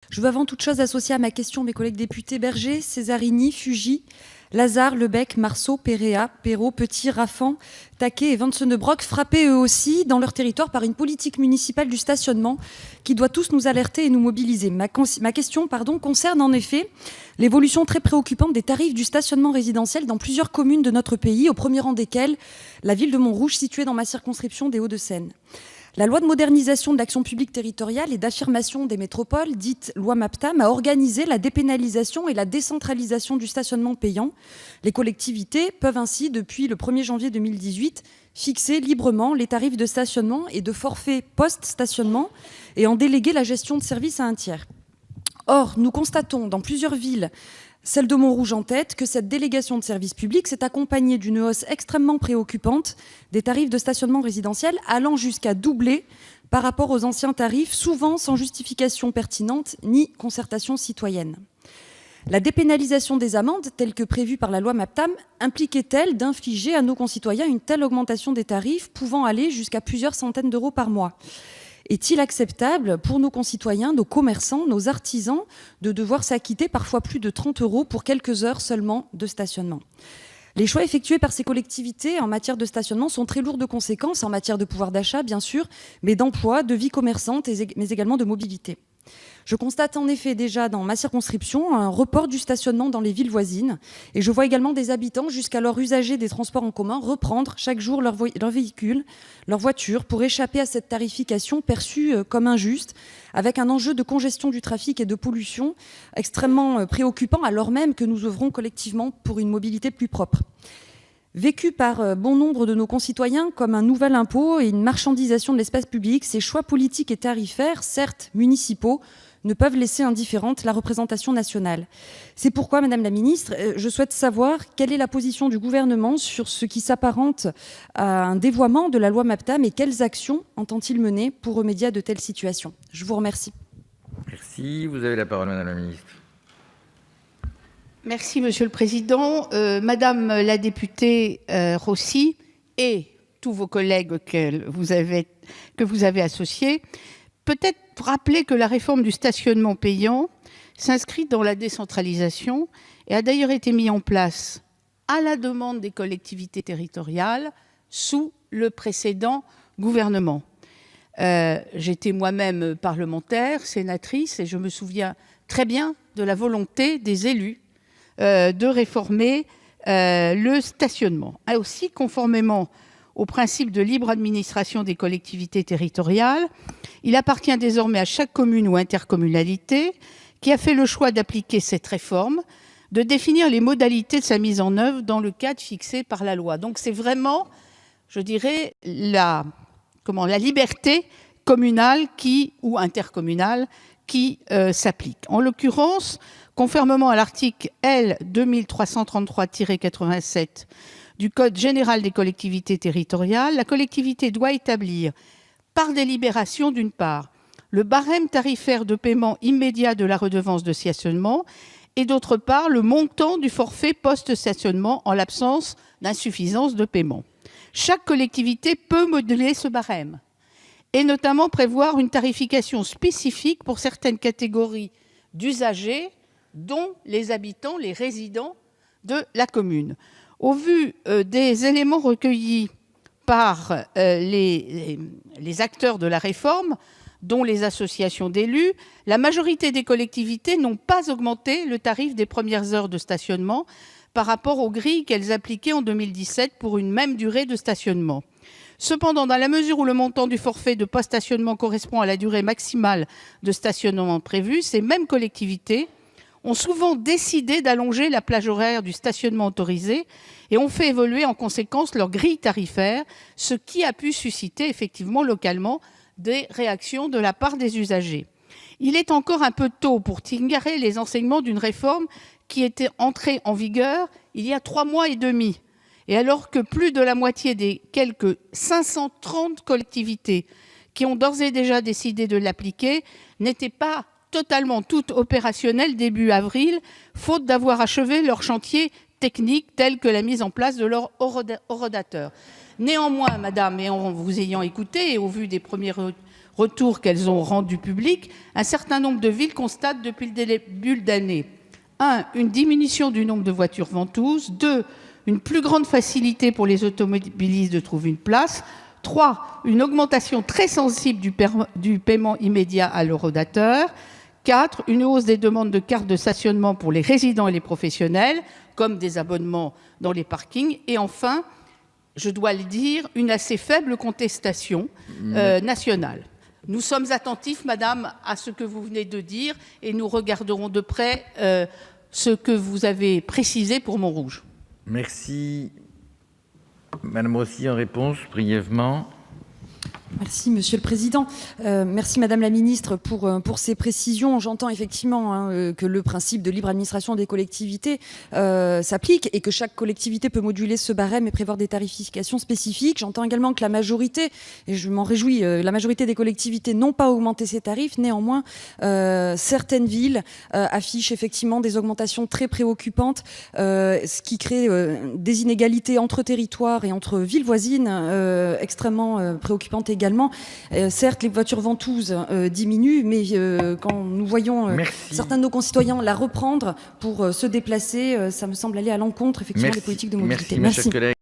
Je veux avant toute chose associer à ma question mes collègues députés Berger, Césarini, Fugy, Lazare, Lebec, Marceau, Péréa, Perrot, Petit, Raffan, Taquet et Vancenebrock, frappés eux aussi dans leur territoire par une politique municipale du stationnement qui doit tous nous alerter et nous mobiliser. Ma question concerne en effet l'évolution très préoccupante des tarifs du stationnement résidentiel dans plusieurs communes de notre pays, au premier rang desquelles la ville de Montrouge, située dans ma circonscription des Hauts-de-Seine. La loi de modernisation de l'action publique territoriale et d'affirmation des métropoles, dite loi MAPTAM, a organisé la dépénalisation et la décentralisation du stationnement payant. Les collectivités peuvent ainsi, depuis le 1er janvier 2018, fixer librement les tarifs de stationnement et de forfait post-stationnement et en déléguer la gestion de services à un tiers. Or, nous constatons dans plusieurs villes, celle de Montrouge en tête, que cette délégation de services publics s'est accompagnée d'une hausse extrêmement préoccupante des tarifs de stationnement résidentiel, allant jusqu'à doubler par rapport aux anciens tarifs, souvent sans justification pertinente ni concertation citoyenne. La dépénalisation des amendes, telle que prévue par la loi MAPTAM, impliquait-elle d'infliger à nos concitoyens une telle augmentation des tarifs pouvant aller jusqu'à plusieurs centaines d'euros par mois ? Est-il acceptable pour nos concitoyens, nos commerçants, nos artisans de devoir s'acquitter parfois plus de 30 € pour quelques heures seulement de stationnement ? Les choix effectués par ces collectivités en matière de stationnement sont très lourds de conséquences en matière de pouvoir d'achat, bien sûr, mais d'emploi, de vie commerçante, mais également de mobilité. Je constate en effet déjà dans ma circonscription un report du stationnement dans les villes voisines et je vois également des habitants jusqu'alors usagers des transports en commun reprendre chaque jour leur véhicule, leur voiture pour échapper à cette tarification perçue comme injuste avec un enjeu de congestion du trafic et de pollution extrêmement préoccupant alors même que nous œuvrons collectivement pour une mobilité plus propre. Vécu par bon nombre de nos concitoyens comme un nouvel impôt et une marchandisation de l'espace public, ces choix politiques et tarifaires, certes municipaux, ne peuvent laisser indifférente la représentation nationale. C'est pourquoi, Madame la Ministre, je souhaite savoir quelle est la position du gouvernement sur ce qui s'apparente à un dévoiement de la loi MAPTAM et quelles actions entend-il mener pour remédier à de telles situations. Je vous remercie. Merci. Vous avez la parole, Madame la Ministre. Merci, Monsieur le Président. Madame la députée Rossi et tous vos collègues que vous avez associés, peut-être rappeler que la réforme du stationnement payant s'inscrit dans la décentralisation et a d'ailleurs été mise en place à la demande des collectivités territoriales sous le précédent gouvernement. J'étais moi-même parlementaire, sénatrice, et je me souviens très bien de la volonté des élus de réformer le stationnement. Et aussi, conformément au principe de libre administration des collectivités territoriales, il appartient désormais à chaque commune ou intercommunalité qui a fait le choix d'appliquer cette réforme de définir les modalités de sa mise en œuvre dans le cadre fixé par la loi. Donc c'est vraiment, je dirais, la liberté communale ou intercommunale qui s'applique. En l'occurrence, conformément à l'article L. 2333-87 du Code général des collectivités territoriales, la collectivité doit établir, par délibération d'une part, le barème tarifaire de paiement immédiat de la redevance de stationnement et d'autre part, le montant du forfait post-stationnement en l'absence d'insuffisance de paiement. Chaque collectivité peut moduler ce barème et notamment prévoir une tarification spécifique pour certaines catégories d'usagers, dont les habitants, les résidents de la commune. Au vu des éléments recueillis par les acteurs de la réforme, dont les associations d'élus, la majorité des collectivités n'ont pas augmenté le tarif des premières heures de stationnement par rapport aux grilles qu'elles appliquaient en 2017 pour une même durée de stationnement. Cependant, dans la mesure où le montant du forfait de post-stationnement correspond à la durée maximale de stationnement prévue, ces mêmes collectivités ont souvent décidé d'allonger la plage horaire du stationnement autorisé et ont fait évoluer en conséquence leur grille tarifaire, ce qui a pu susciter effectivement localement des réactions de la part des usagers. Il est encore un peu tôt pour tirer les enseignements d'une réforme qui était entrée en vigueur il y a 3 mois et demi, et alors que plus de la moitié des quelques 530 collectivités qui ont d'ores et déjà décidé de l'appliquer n'étaient pas totalement toutes opérationnelles début avril, faute d'avoir achevé leur chantier technique tel que la mise en place de leur horodateur. Néanmoins, madame, et en vous ayant écouté et au vu des premiers retours qu'elles ont rendus publics, un certain nombre de villes constatent depuis le début de l'année 1. Une diminution du nombre de voitures ventouses. 2. Une plus grande facilité pour les automobilistes de trouver une place. 3. Une augmentation très sensible du paiement immédiat à l'horodateur. 4. Une hausse des demandes de cartes de stationnement pour les résidents et les professionnels, comme des abonnements dans les parkings. Et enfin, je dois le dire, une assez faible contestation nationale. Nous sommes attentifs, madame, à ce que vous venez de dire et nous regarderons de près ce que vous avez précisé pour Montrouge. Merci. Madame Rossi, en réponse, brièvement. Merci, Monsieur le Président. Merci, Madame la Ministre, pour ces précisions. J'entends effectivement que le principe de libre administration des collectivités s'applique et que chaque collectivité peut moduler ce barème et prévoir des tarifications spécifiques. J'entends également que la majorité, et je m'en réjouis, la majorité des collectivités n'ont pas augmenté ces tarifs. Néanmoins, certaines villes affichent effectivement des augmentations très préoccupantes, ce qui crée des inégalités entre territoires et entre villes voisines extrêmement préoccupantes également. Certes, les voitures ventouses diminuent, mais quand nous voyons certains de nos concitoyens la reprendre pour se déplacer, ça me semble aller à l'encontre effectivement des politiques de mobilité. Merci. Mes chers collègues.